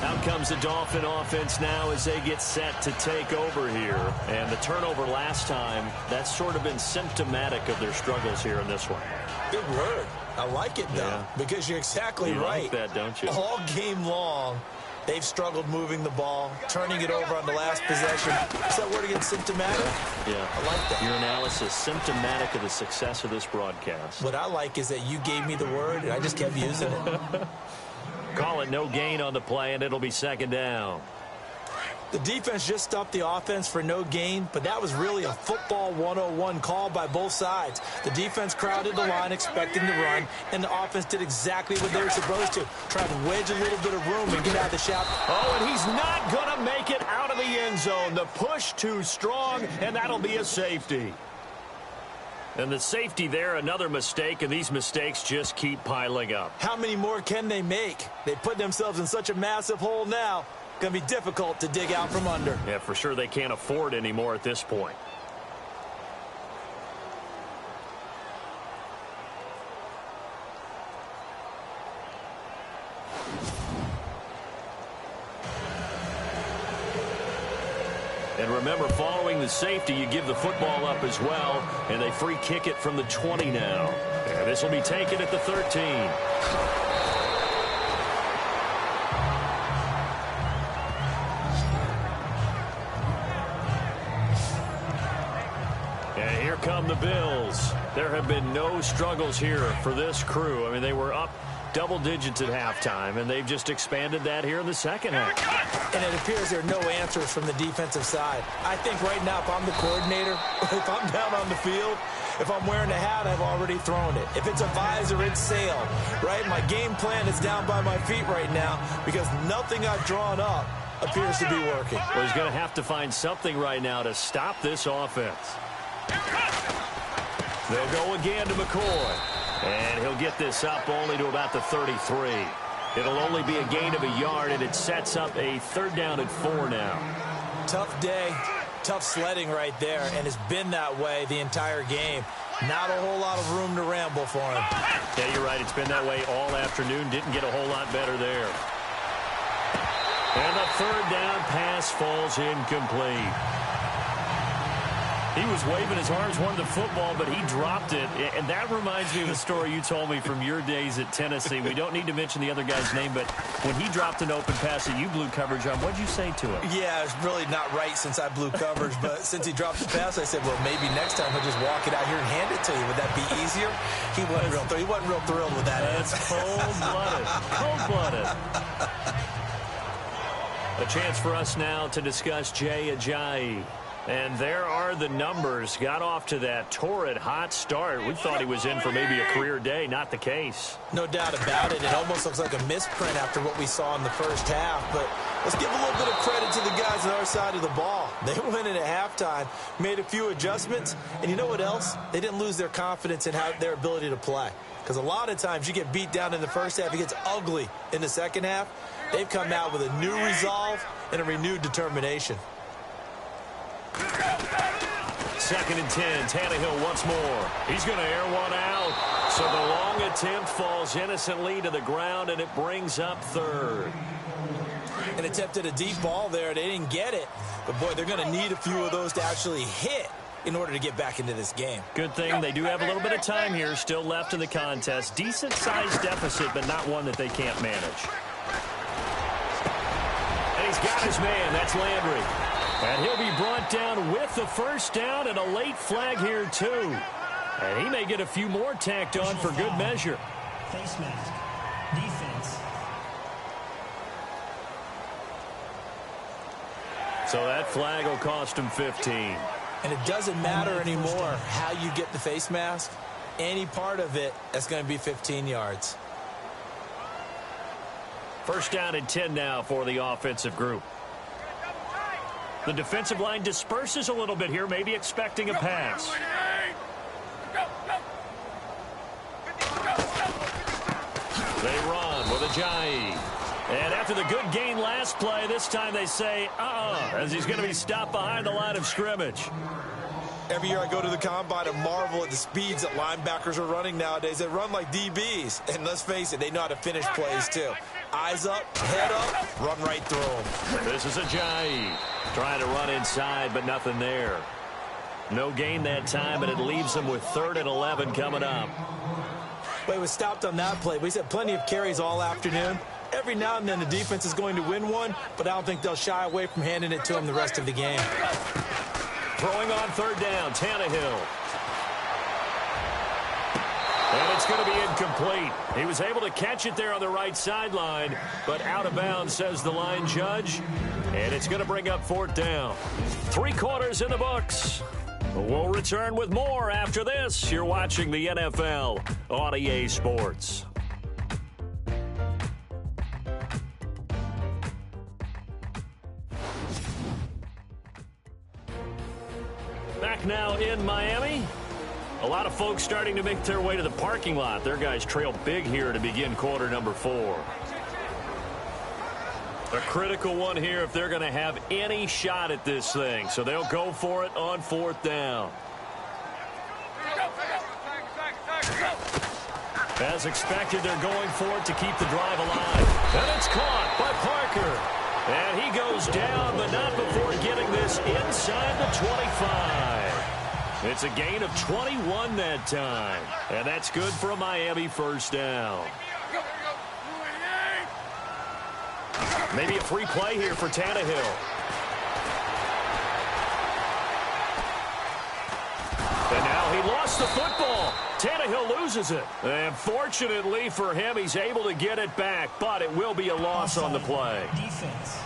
Out comes the Dolphin offense now as they get set to take over here. And the turnover last time, that's sort of been symptomatic of their struggles here in this one. Good word. I like it, though, because you're exactly right. You like that, don't you? All game long, they've struggled moving the ball, turning it over on the last possession. Is that word again, symptomatic? Yeah. I like that. Your analysis, symptomatic of the success of this broadcast. What I like is that you gave me the word, and I just kept using it. Call it no gain on the play, and it'll be 2nd down. The defense just stopped the offense for no gain, but that was really a football 101 call by both sides. The defense crowded the line expecting to run, and the offense did exactly what they were supposed to. Try to wedge a little bit of room and get out of the shot. Oh, and he's not going to make it out of the end zone. The push too strong, and that'll be a safety. And the safety there, another mistake, and these mistakes just keep piling up. How many more can they make? They put themselves in such a massive hole now. Going to be difficult to dig out from under. Yeah, for sure they can't afford anymore at this point. And remember, following the safety, you give the football up as well, and they free kick it from the 20 now. And this will be taken at the 13. And here come the Bills. There have been no struggles here for this crew. I mean, they were up double digits at halftime, and they've just expanded that here in the second half. And it appears there are no answers from the defensive side. I think right now, if I'm the coordinator, if I'm down on the field, if I'm wearing a hat, I've already thrown it. If it's a visor, it's sail, right? My game plan is down by my feet right now because nothing I've drawn up appears to be working. Well, he's going to have to find something right now to stop this offense. They'll go again to McCoy. And he'll get this up only to about the 33. It'll only be a gain of a yard, and it sets up a 3rd down and 4 now. Tough day, tough sledding right there, and it's been that way the entire game. Not a whole lot of room to ramble for him. Yeah, you're right. It's been that way all afternoon. Didn't get a whole lot better there. And the 3rd down pass falls incomplete. He was waving his arms, wanted the football, but he dropped it. And that reminds me of a story you told me from your days at Tennessee. We don't need to mention the other guy's name, but when he dropped an open pass that you blew coverage on, what'd you say to him? Yeah, it's really not right since I blew coverage, but since he dropped the pass, I said, well, maybe next time he'll just walk it out here and hand it to you. Would that be easier? He wasn't real thrilled with that. That's cold-blooded. Cold-blooded. A chance for us now to discuss Jay Ajayi. And there are the numbers. Got off to that torrid hot start. We thought he was in for maybe a career day. Not the case. No doubt about it. It almost looks like a misprint after what we saw in the first half. But let's give a little bit of credit to the guys on our side of the ball. They went in at halftime, made a few adjustments. And you know what else? They didn't lose their confidence in their ability to play. Because a lot of times you get beat down in the first half. It gets ugly in the second half. They've come out with a new resolve and a renewed determination. 2nd and 10. Tannehill once more. He's going to air one out. So the long attempt falls innocently to the ground, and it brings up 3rd. And attempted a deep ball there. They didn't get it. But, boy, they're going to need a few of those to actually hit in order to get back into this game. Good thing they do have a little bit of time here still left in the contest. Decent-sized deficit, but not one that they can't manage. And he's got his man. That's Landry. And he'll be brought down with the 1st down and a late flag here, too. And he may get a few more tacked on for good measure. Face mask. Defense. So that flag will cost him 15. And it doesn't matter anymore how you get the face mask. Any part of it, that's going to be 15 yards. 1st down and 10 now for the offensive group. The defensive line disperses a little bit here, maybe expecting a pass. They run with Ajayi. And after the good gain last play, this time they say, as he's going to be stopped behind the line of scrimmage. Every year I go to the combine and marvel at the speeds that linebackers are running nowadays. They run like DBs. And let's face it, they know how to finish plays too. Eyes up, head up, run right through them. This is Ajayi trying to run inside, but nothing there. No gain that time, but it leaves them with 3rd and 11 coming up. Well, he was stopped on that play. We said plenty of carries all afternoon. Every now and then the defense is going to win one, but I don't think they'll shy away from handing it to him the rest of the game. Throwing on 3rd down, Tannehill. And it's going to be incomplete. He was able to catch it there on the right sideline, but out of bounds, says the line judge. And it's going to bring up 4th down. 3 quarters in the books. We'll return with more after this. You're watching the NFL on EA Sports. Back now in Miami. A lot of folks starting to make their way to the parking lot. Their guys trail big here to begin quarter number 4. A critical one here if they're going to have any shot at this thing. So they'll go for it on 4th down. As expected, they're going for it to keep the drive alive. And it's caught by Parker. And he goes down, but not before getting this inside the 25. It's a gain of 21 that time. And that's good for a Miami 1st down. Maybe a free play here for Tannehill. And now he lost the football. Tannehill loses it. And fortunately for him, he's able to get it back, but it will be a loss on the play. Defense.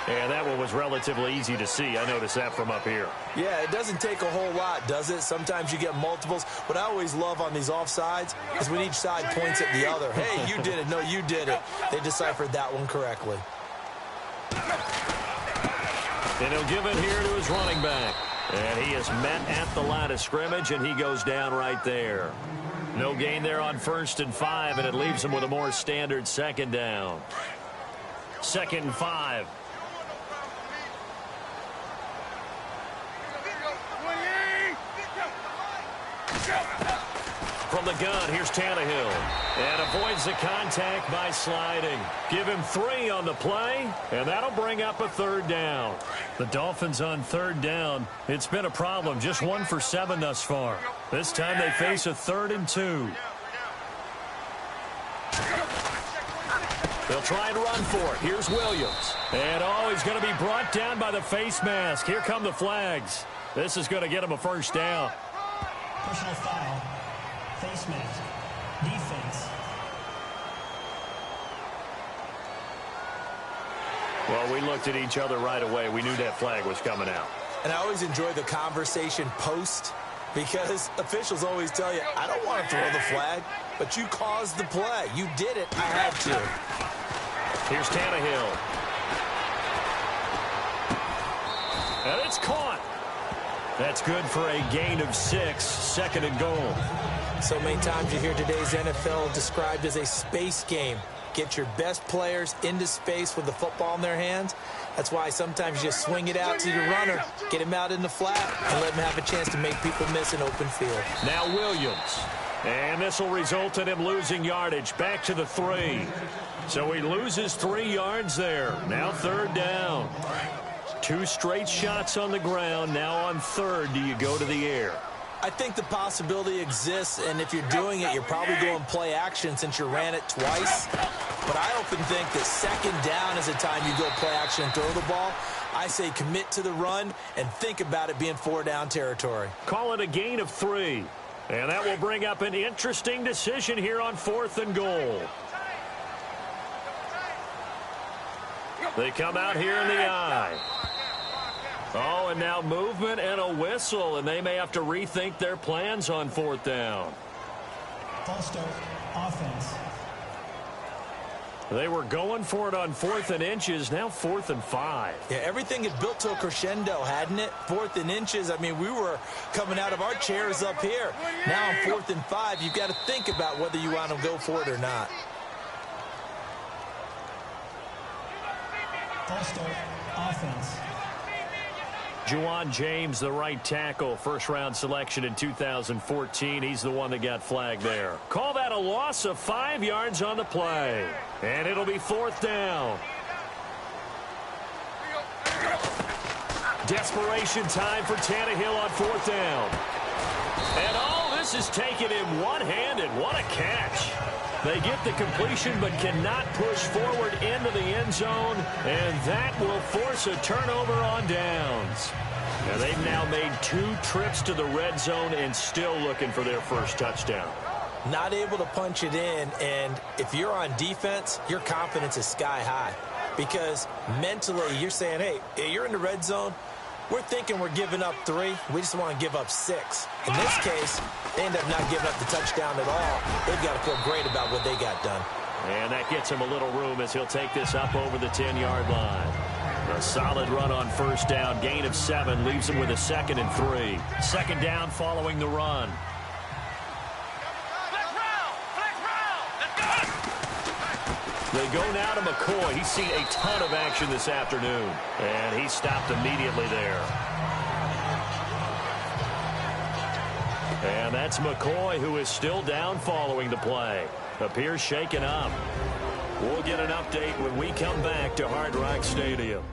And that one was relatively easy to see. I noticed that from up here. Yeah, it doesn't take a whole lot, does it? Sometimes you get multiples. What I always love on these offsides is when each side points at the other. Hey, you did it. No, you did it. They deciphered that one correctly. And he'll give it here to his running back. And he is met at the line of scrimmage, and he goes down right there. No gain there on 1st and 5, and it leaves him with a more standard 2nd down. 2nd and 5. From the gun, here's Tannehill. And avoids the contact by sliding. Give him 3 on the play, and that'll bring up a 3rd down. The Dolphins on 3rd down. It's been a problem. Just 1 for 7 thus far. This time they face a 3rd and 2. They'll try and run for it. Here's Williams. And, he's going to be brought down by the face mask. Here come the flags. This is going to get him a 1st down. Personal foul. Face mask. Defense. Well, we looked at each other right away. We knew that flag was coming out. And I always enjoy the conversation post because officials always tell you, I don't want to throw the flag, but you caused the play. You did it. I had to. Here's Tannehill. And it's caught. That's good for a gain of 6, 2nd and goal. So many times you hear today's NFL described as a space game. Get your best players into space with the football in their hands. That's why sometimes you just swing it out to your runner, get him out in the flat, and let him have a chance to make people miss an open field. Now Williams. And this will result in him losing yardage back to the 3. So he loses 3 yards there. Now 3rd down. 2 straight shots on the ground. Now on 3rd, do you go to the air? I think the possibility exists, and if you're doing it, you're probably going play action since you ran it twice. But I often think that 2nd down is a time you go play action and throw the ball. I say commit to the run and think about it being 4-down territory. Call it a gain of 3. And that will bring up an interesting decision here on 4th and goal. They come out here in the eye. Oh, and now movement and a whistle, and they may have to rethink their plans on 4th down. False start. Offense. They were going for it on 4th and inches, now 4th and 5. Yeah, everything had built to a crescendo, hadn't it? 4th and inches, I mean, we were coming out of our chairs up here. Now on 4th and 5, you've got to think about whether you want to go for it or not. False start. Offense. Juwan James, the right tackle, first-round selection in 2014. He's the one that got flagged there. Call that a loss of 5 yards on the play. And it'll be 4th down. Desperation time for Tannehill on 4th down. And this is taken in one-handed. What a catch. They get the completion but cannot push forward into the end zone, and that will force a turnover on downs. Now they've now made 2 trips to the red zone and still looking for their first touchdown. Not able to punch it in, and if you're on defense, your confidence is sky high because mentally you're saying, hey, you're in the red zone. We're thinking we're giving up 3. We just want to give up 6. In this case, they end up not giving up the touchdown at all. They've got to feel great about what they got done. And that gets him a little room as he'll take this up over the 10-yard line. A solid run on 1st down. Gain of 7 leaves him with a 2nd and 3. 2nd down following the run. They go now to McCoy. He's seen a ton of action this afternoon. And he stopped immediately there. And that's McCoy, who is still down following the play. Appears shaken up. We'll get an update when we come back to Hard Rock Stadium.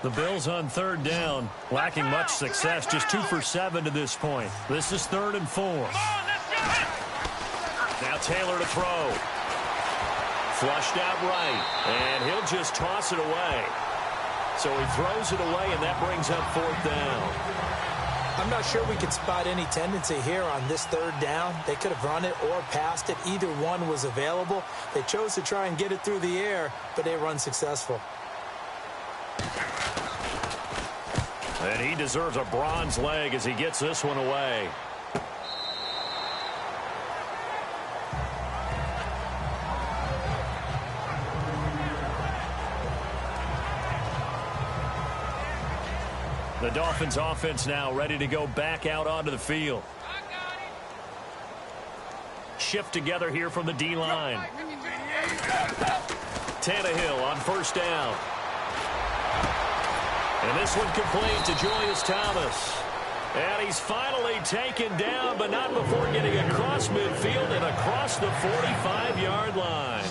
The Bills on 3rd down, lacking much success, just 2 for 7 to this point. This is 3rd and 4. Now Taylor to throw. Flushed out right, and he'll just toss it away. So he throws it away, and that brings up 4th down. I'm not sure we could spot any tendency here on this 3rd down. They could have run it or passed it. Either one was available. They chose to try and get it through the air, but they were unsuccessful. And he deserves a bronze leg as he gets this one away. The Dolphins offense now ready to go back out onto the field. Shift together here from the D-line. Tannehill on 1st down. And this one complete to Julius Thomas. And he's finally taken down, but not before getting across midfield and across the 45-yard line.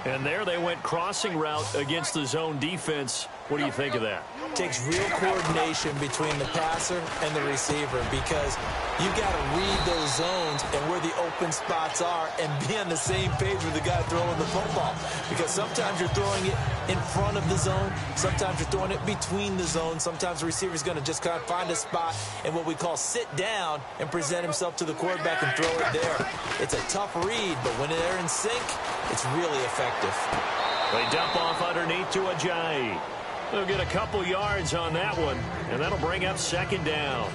And there they went crossing route against the zone defense. What do you think of that? Takes real coordination between the passer and the receiver because you've got to read those zones and where the open spots are and be on the same page with the guy throwing the football. Because sometimes you're throwing it in front of the zone. Sometimes you're throwing it between the zones. Sometimes the receiver's going to just kind of find a spot and what we call sit down and present himself to the quarterback and throw it there. It's a tough read, but when they're in sync, it's really effective. They dump off underneath to Ajayi. They'll get a couple yards on that one, and that'll bring up 2nd down.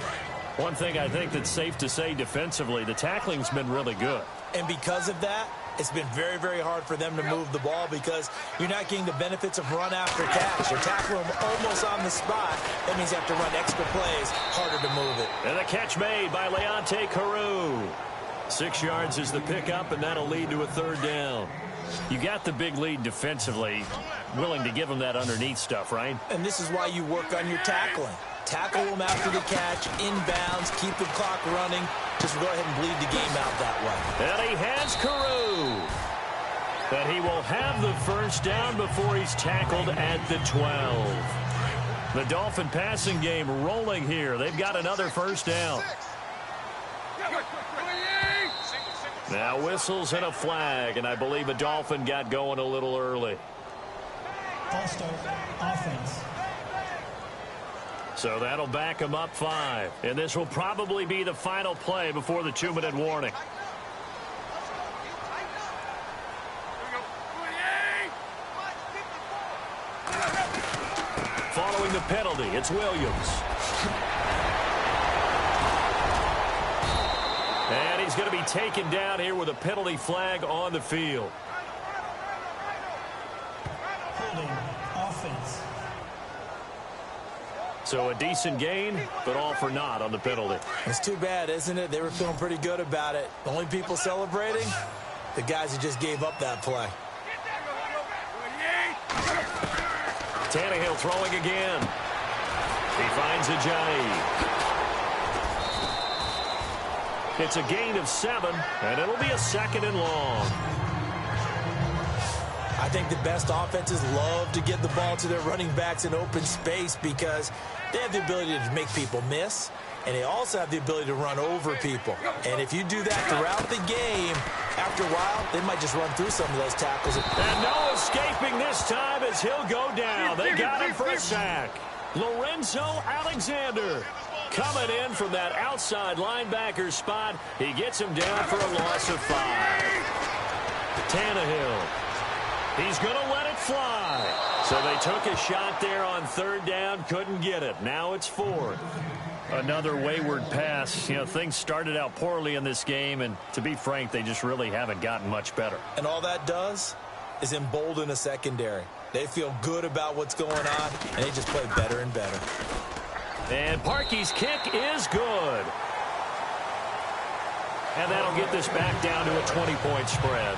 One thing I think that's safe to say defensively, the tackling's been really good. And because of that, it's been very, very hard for them to move the ball because you're not getting the benefits of run after catch. You're tackling them almost on the spot. That means you have to run extra plays, harder to move it. And the catch made by Leonte Carroo. 6 yards is the pickup, and that'll lead to a 3rd down. You got the big lead defensively, willing to give them that underneath stuff, right? And this is why you work on your tackling. Tackle them after the catch, inbounds, keep the clock running. Just go ahead and bleed the game out that way. And he has Carroo. But he will have the 1st down before he's tackled at the 12. The Dolphin passing game rolling here. They've got another 1st down. Now whistles and a flag, and I believe a Dolphin got going a little early. False start, offense. So that'll back him up 5. And this will probably be the final play before the 2-minute warning. Following the penalty, it's Williams. And he's going to be taken down here with a penalty flag on the field. Holding, offense. So a decent gain, but all for naught on the penalty. It's too bad, isn't it? They were feeling pretty good about it. The only people celebrating, the guys who just gave up that play. Tannehill throwing again. He finds Ajayi. It's a gain of 7, and it'll be a 2nd and long. I think the best offenses love to get the ball to their running backs in open space because they have the ability to make people miss, and they also have the ability to run over people. And if you do that throughout the game, after a while, they might just run through some of those tackles. And no escaping this time as he'll go down. They got him for a sack. Lorenzo Alexander coming in from that outside linebacker spot. He gets him down for a loss of 5. Tannehill. He's going to let it fly. So they took a shot there on 3rd down, couldn't get it. Now it's 4th. Another wayward pass. You know, things started out poorly in this game, and to be frank, they just really haven't gotten much better. And all that does is embolden a secondary. They feel good about what's going on, and they just play better and better. And Parkey's kick is good. And that'll get this back down to a 20-point spread.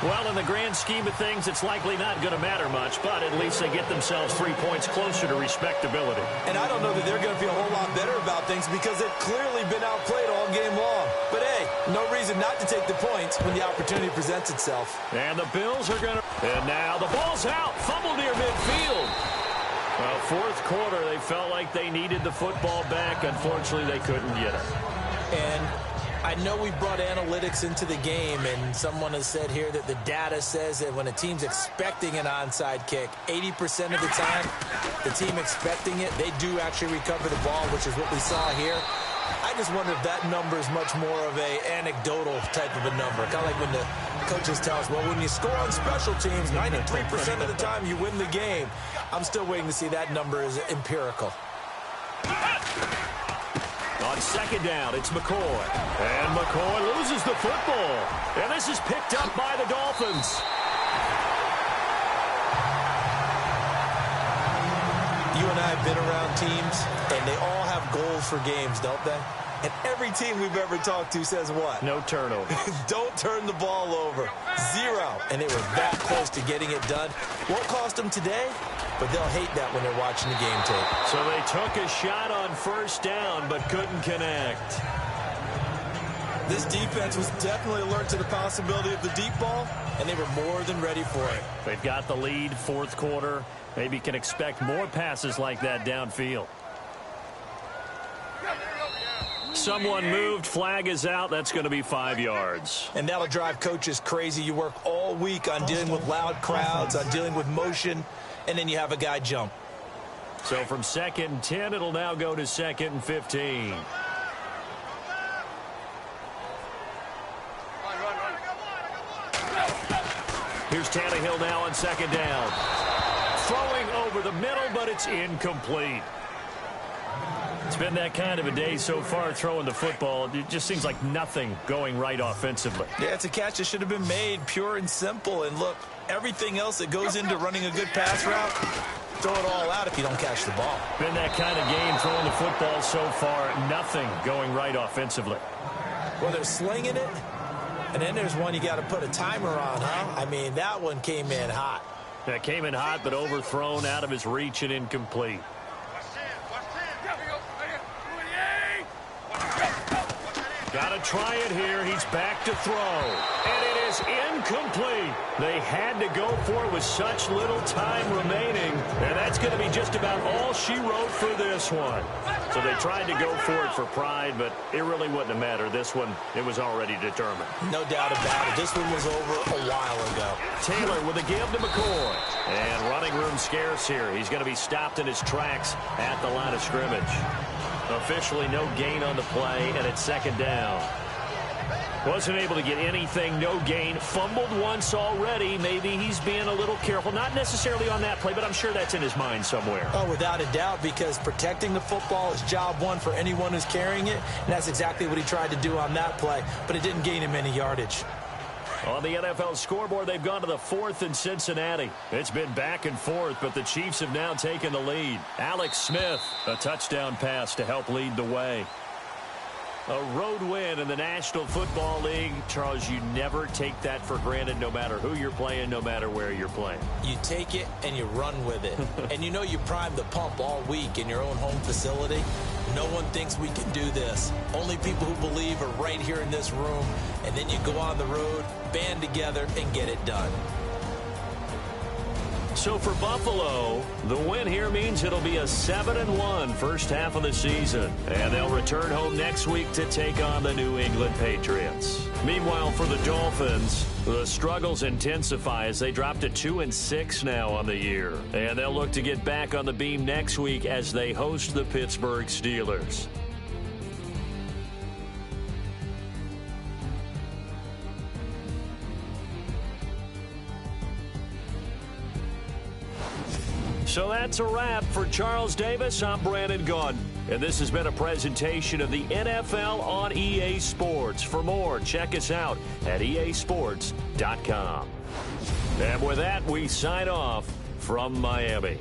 Well, in the grand scheme of things, it's likely not going to matter much, but at least they get themselves 3 points closer to respectability. And I don't know that they're going to feel a whole lot better about things because they've clearly been outplayed all game long. But, hey, no reason not to take the points when the opportunity presents itself. And the Bills are going to... And now the ball's out. Fumble near midfield. Well, 4th quarter, they felt like they needed the football back. Unfortunately, they couldn't get it. And I know we brought analytics into the game, and someone has said here that the data says that when a team's expecting an onside kick, 80% of the time, the team expecting it, they do actually recover the ball, which is what we saw here. I just wonder if that number is much more of a anecdotal type of a number. Kind of like when the coaches tell us, well, when you score on special teams, 93% of the time you win the game. I'm still waiting to see that number is empirical. On second down, it's McCoy. And McCoy loses the football. And this is picked up by the Dolphins. You and I have been around teams, and they all have goals for games, don't they? And every team we've ever talked to says what? No turnovers. Don't turn the ball over. 0. And they were that close to getting it done. Won't cost them today, but they'll hate that when they're watching the game tape. So they took a shot on first down, but couldn't connect. This defense was definitely alert to the possibility of the deep ball, and they were more than ready for it. They've got the lead, fourth quarter. Maybe can expect more passes like that downfield. Someone moved, flag is out. That's going to be 5 yards. And that'll drive coaches crazy. You work all week on dealing with loud crowds, on dealing with motion, and then you have a guy jump. So from 2nd and 10, it'll now go to 2nd and 15. Here's Tannehill now on 2nd down. Throwing over the middle, but it's incomplete. It's been that kind of a day so far throwing the football. It just seems like nothing going right offensively. Yeah, it's a catch that should have been made, pure and simple. And look, everything else that goes into running a good pass route, throw it all out if you don't catch the ball. Been that kind of game throwing the football so far. Nothing going right offensively. Well, they're slinging it, and then there's one you got to put a timer on, huh? I mean, that one came in hot. That came in hot, but overthrown, out of his reach, and incomplete. Got to try it here. He's back to throw. And it is incomplete. They had to go for it with such little time remaining. And that's going to be just about all she wrote for this one. So they tried to go for it for pride, but it really wouldn't have mattered. This one, it was already determined. No doubt about it. This one was over a while ago. Taylor with a give to McCoy. And running room scarce here. He's going to be stopped in his tracks at the line of scrimmage. Officially no gain on the play, and it's 2nd down. Wasn't able to get anything, no gain. Fumbled once already. Maybe he's being a little careful. Not necessarily on that play, but I'm sure that's in his mind somewhere. Oh, without a doubt, because protecting the football is job one for anyone who's carrying it, and that's exactly what he tried to do on that play, but it didn't gain him any yardage. On the NFL scoreboard, they've gone to the 4th in Cincinnati. It's been back and forth, but the Chiefs have now taken the lead. Alex Smith, a touchdown pass to help lead the way. A road win in the National Football League. Charles, you never take that for granted, no matter who you're playing, no matter where you're playing. You take it and you run with it. And you know you primed the pump all week in your own home facility. No one thinks we can do this. Only people who believe are right here in this room. And then you go on the road, band together, and get it done. So for Buffalo, the win here means it'll be a 7-1 first half of the season. And they'll return home next week to take on the New England Patriots. Meanwhile, for the Dolphins, the struggles intensify as they drop to 2-6 now on the year. And they'll look to get back on the beam next week as they host the Pittsburgh Steelers. So that's a wrap. For Charles Davis, I'm Brandon Gaudin. And this has been a presentation of the NFL on EA Sports. For more, check us out at easports.com. And with that, we sign off from Miami.